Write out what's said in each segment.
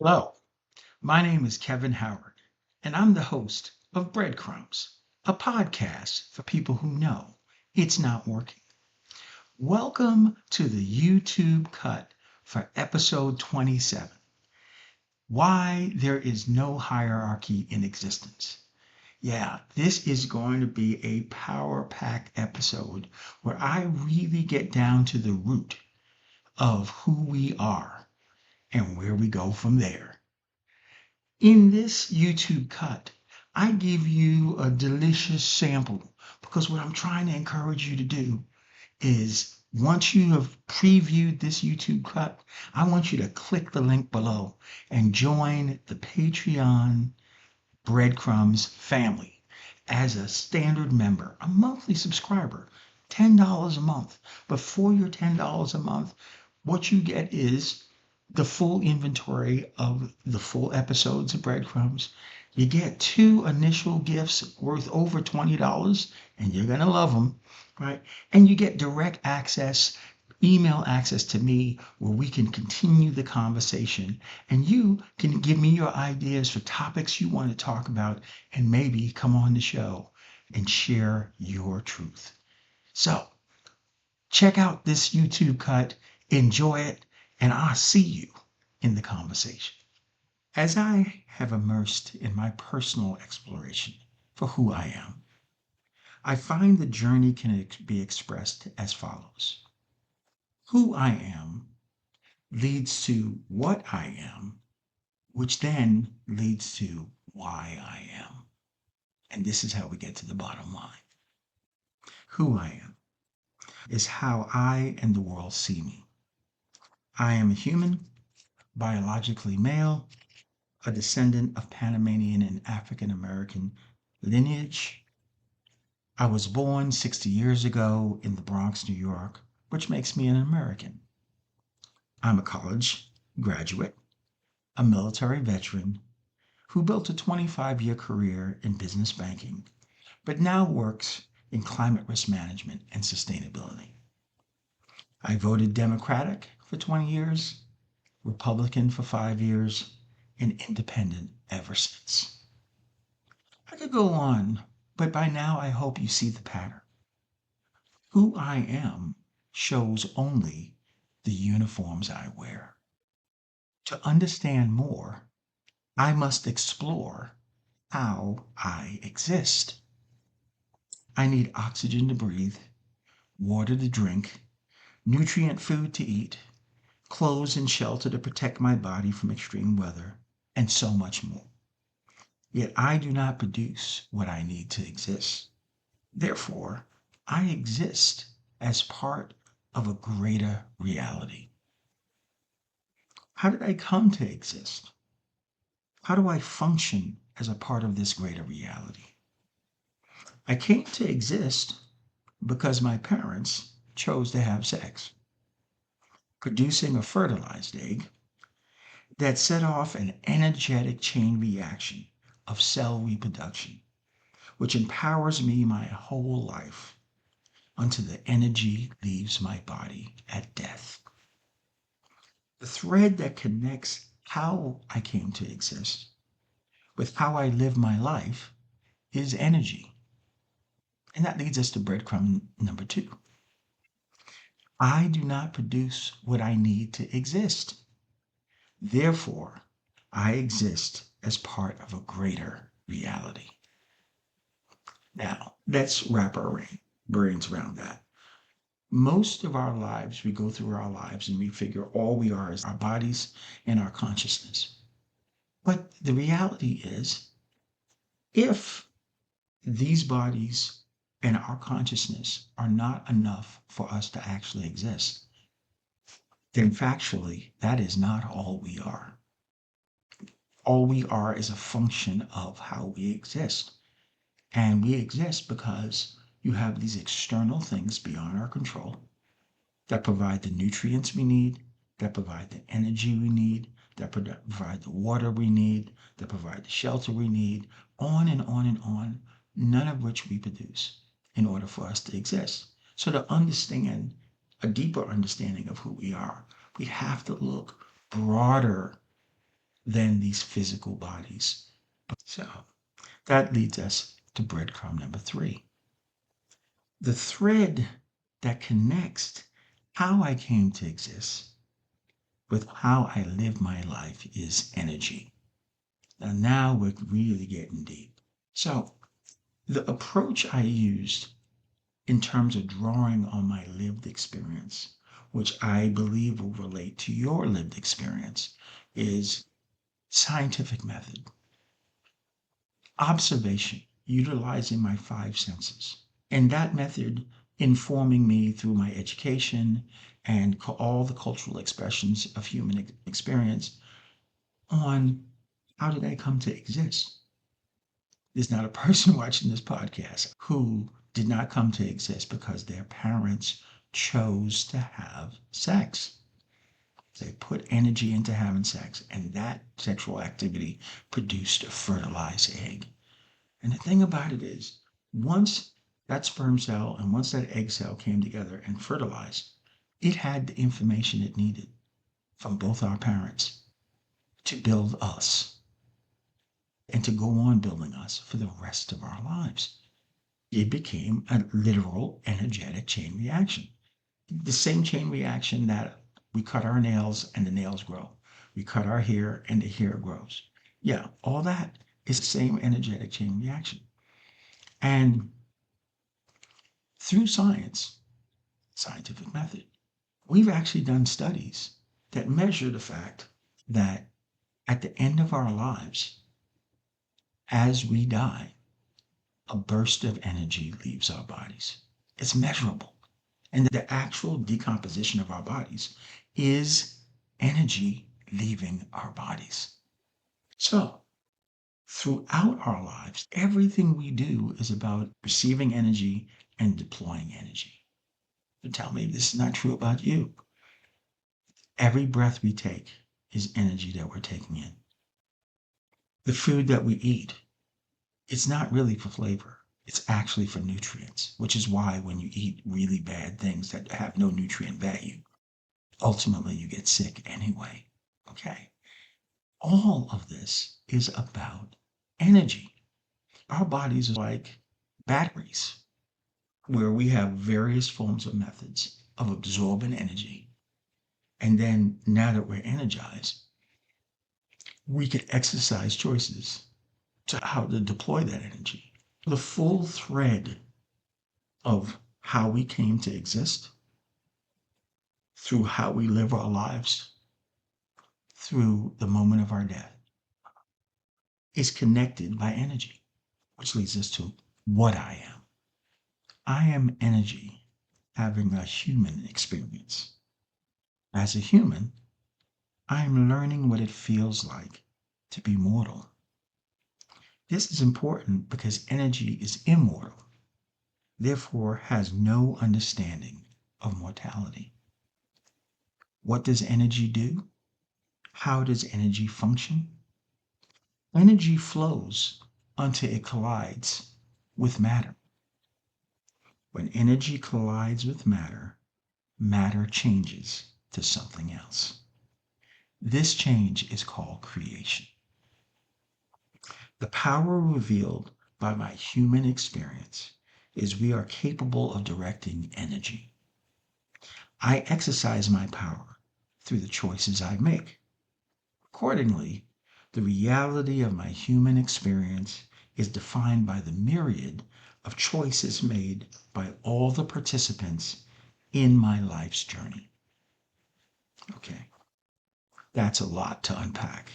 Hello, my name is Kevin Howard, and I'm the host of Breadcrumbs, a podcast for people who know it's not working. Welcome to the YouTube cut for episode 27, Why There Is No Hierarchy in Existence. Yeah, this is going to be a power packed episode where I really get down to the root of who we are and where we go from there. In this YouTube cut, I give you a delicious sample because what I'm trying to encourage you to do is once you have previewed this YouTube cut, I want you to click the link below and join the Patreon Breadcrumbs family as a standard member, a monthly subscriber, $10 a month. But for your $10 a month, what you get is the full inventory of the full episodes of Breadcrumbs. You get two initial gifts worth over $20, and you're going to love them, right? And you get direct access, email access to me where we can continue the conversation and you can give me your ideas for topics you want to talk about and maybe come on the show and share your truth. So check out this YouTube cut, enjoy it, and I'll see you in the conversation. As I have immersed in my personal exploration for who I am, I find the journey can be expressed as follows. Who I am leads to what I am, which then leads to why I am. And this is how we get to the bottom line. Who I am is how I and the world see me. I am a human, biologically male, a descendant of Panamanian and African American lineage. I was born 60 years ago in the Bronx, New York, which makes me an American. I'm a college graduate, a military veteran who built a 25-year career in business banking, but now works in climate risk management and sustainability. I voted Democratic for 20 years, Republican for 5 years, and independent ever since. I could go on, but by now I hope you see the pattern. Who I am shows only the uniforms I wear. To understand more, I must explore how I exist. I need oxygen to breathe, water to drink, nutrient food to eat, clothes and shelter to protect my body from extreme weather, and so much more. Yet I do not produce what I need to exist. Therefore, I exist as part of a greater reality. How did I come to exist? How do I function as a part of this greater reality? I came to exist because my parents chose to have sex, producing a fertilized egg that set off an energetic chain reaction of cell reproduction, which empowers me my whole life until the energy leaves my body at death. The thread that connects how I came to exist with how I live my life is energy. And that leads us to breadcrumb number 2. I do not produce what I need to exist. Therefore, I exist as part of a greater reality. Now, let's wrap our brains around that. Most of our lives, we go through our lives and we figure all we are is our bodies and our consciousness. But the reality is, if these bodies and our consciousness are not enough for us to actually exist, then factually, that is not all we are. All we are is a function of how we exist. And we exist because you have these external things beyond our control that provide the nutrients we need, that provide the energy we need, that provide the water we need, that provide the shelter we need, on and on and on, none of which we produce in order for us to exist. So to understand a deeper understanding of who we are, we have to look broader than these physical bodies. So that leads us to breadcrumb number 3. The thread that connects how I came to exist with how I live my life is energy. Now we're really getting deep. So the approach I used in terms of drawing on my lived experience, which I believe will relate to your lived experience, is scientific method, observation, utilizing my 5 senses. And that method informing me through my education and all the cultural expressions of human experience on how did I come to exist. There's not a person watching this podcast who did not come to exist because their parents chose to have sex. They put energy into having sex, and that sexual activity produced a fertilized egg. And the thing about it is, once that sperm cell and once that egg cell came together and fertilized, it had the information it needed from both our parents to build us and to go on building us for the rest of our lives. It became a literal energetic chain reaction. The same chain reaction that we cut our nails and the nails grow. We cut our hair and the hair grows. Yeah, all that is the same energetic chain reaction. And through science, scientific method, we've actually done studies that measure the fact that at the end of our lives, as we die, a burst of energy leaves our bodies. It's measurable. And the actual decomposition of our bodies is energy leaving our bodies. So, throughout our lives, everything we do is about receiving energy and deploying energy. But tell me if this is not true about you. Every breath we take is energy that we're taking in. The food that we eat, it's not really for flavor. It's actually for nutrients, which is why when you eat really bad things that have no nutrient value, ultimately you get sick anyway. Okay. All of this is about energy. Our bodies are like batteries where we have various forms of methods of absorbing energy. And then now that we're energized, we can exercise choices to how to deploy that energy. The full thread of how we came to exist through how we live our lives through the moment of our death is connected by energy, which leads us to what I am. I am energy having a human experience. As a human, I am learning what it feels like to be mortal. This is important because energy is immortal, therefore has no understanding of mortality. What does energy do? How does energy function? Energy flows until it collides with matter. When energy collides with matter, matter changes to something else. This change is called creation. The power revealed by my human experience is we are capable of directing energy. I exercise my power through the choices I make. Accordingly, the reality of my human experience is defined by the myriad of choices made by all the participants in my life's journey. Okay, that's a lot to unpack.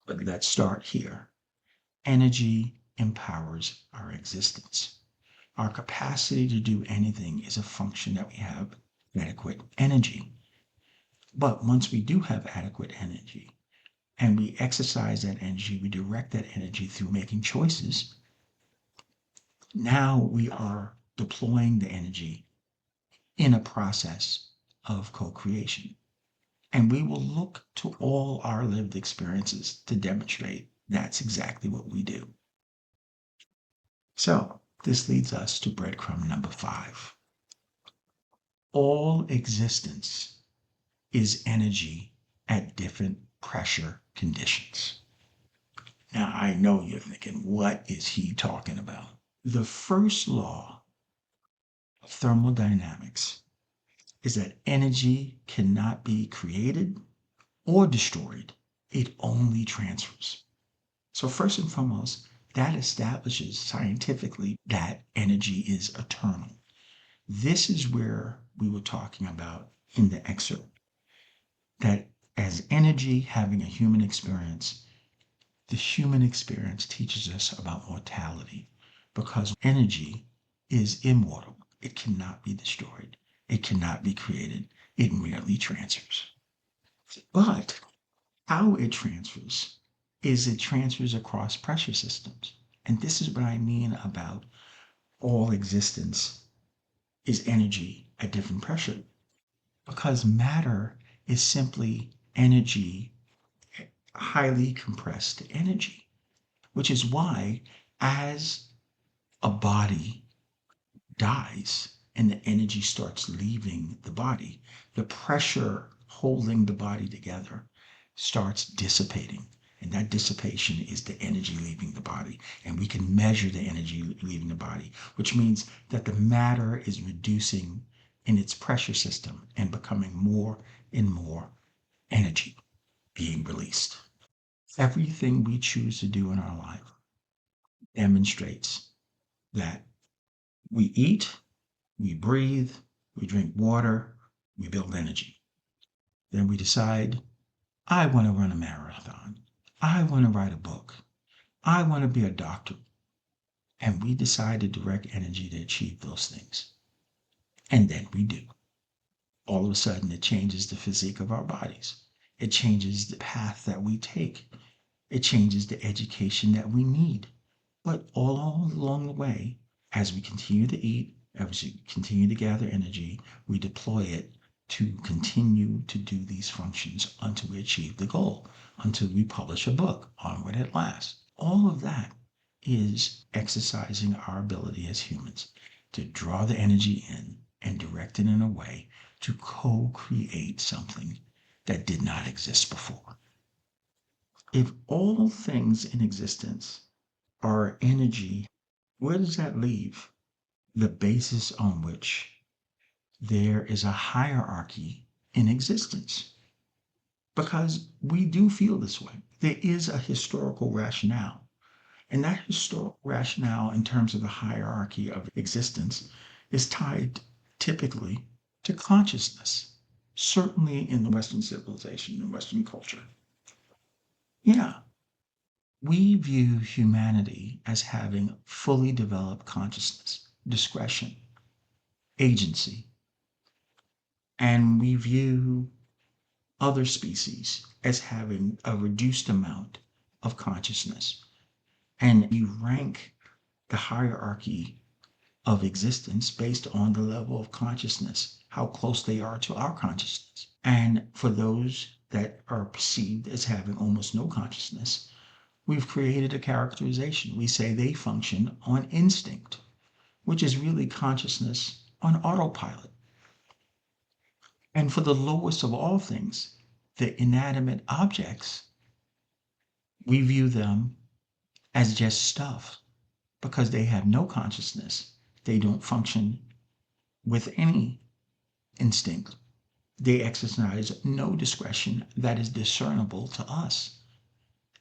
But let's start here. Energy empowers our existence. Our capacity to do anything is a function that we have adequate energy. But once we do have adequate energy and we exercise that energy, we direct that energy through making choices, now we are deploying the energy in a process of co-creation. And we will look to all our lived experiences to demonstrate that's exactly what we do. So this leads us to breadcrumb number 5. All existence is energy at different pressure conditions. Now, I know you're thinking, what is he talking about? The first law of thermodynamics is that energy cannot be created or destroyed. It only transfers. So first and foremost, that establishes scientifically that energy is eternal. This is where we were talking about in the excerpt, that as energy having a human experience, the human experience teaches us about mortality because energy is immortal. It cannot be destroyed. It cannot be created. It merely transfers. But how it transfers is it transfers across pressure systems. And this is what I mean about all existence is energy at different pressure. Because matter is simply energy, highly compressed energy, which is why as a body dies and the energy starts leaving the body, the pressure holding the body together starts dissipating. And that dissipation is the energy leaving the body. And we can measure the energy leaving the body, which means that the matter is reducing in its pressure system and becoming more and more energy being released. Everything we choose to do in our life demonstrates that we eat, we breathe, we drink water, we build energy. Then we decide, I want to run a marathon. I want to write a book. I want to be a doctor. And we decide to direct energy to achieve those things. And then we do. All of a sudden, it changes the physique of our bodies. It changes the path that we take. It changes the education that we need. But all along the way, as we continue to eat, as we continue to gather energy, we deploy it to continue to do these functions until we achieve the goal, until we publish a book, onward at last. All of that is exercising our ability as humans to draw the energy in and direct it in a way to co-create something that did not exist before. If all things in existence are energy, where does that leave the basis on which there is a hierarchy in existence? Because we do feel this way. There is a historical rationale. And that historical rationale, in terms of the hierarchy of existence, is tied typically to consciousness, certainly in the Western civilization and Western culture. Yeah, we view humanity as having fully developed consciousness, discretion, agency, and we view other species as having a reduced amount of consciousness. And we rank the hierarchy of existence based on the level of consciousness, how close they are to our consciousness. And for those that are perceived as having almost no consciousness, we've created a characterization. We say they function on instinct, which is really consciousness on autopilot. And for the lowest of all things, the inanimate objects, we view them as just stuff because they have no consciousness. They don't function with any instinct. They exercise no discretion that is discernible to us.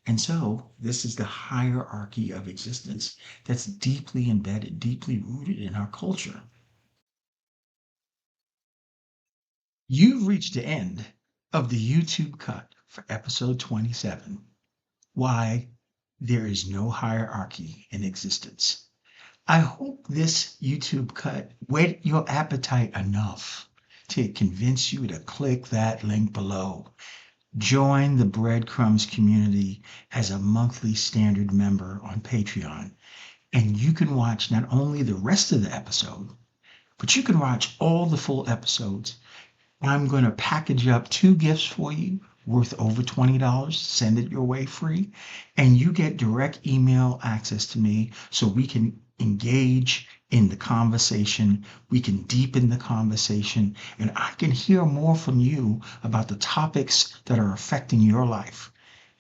And so this is the hierarchy of existence that's deeply embedded, deeply rooted in our culture. You've reached the end of the YouTube cut for episode 27. Why there is no hierarchy in existence. I hope this YouTube cut whet your appetite enough to convince you to click that link below. Join the Breadcrumbs community as a monthly standard member on Patreon. And you can watch not only the rest of the episode, but you can watch all the full episodes. I'm going to package up 2 gifts for you worth over $20, send it your way free, and you get direct email access to me so we can engage in the conversation. We can deepen the conversation, and I can hear more from you about the topics that are affecting your life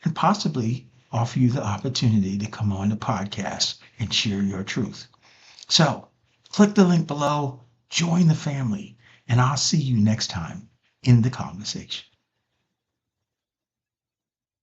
and possibly offer you the opportunity to come on the podcast and share your truth. So click the link below, join the family, and I'll see you next time in the conversation.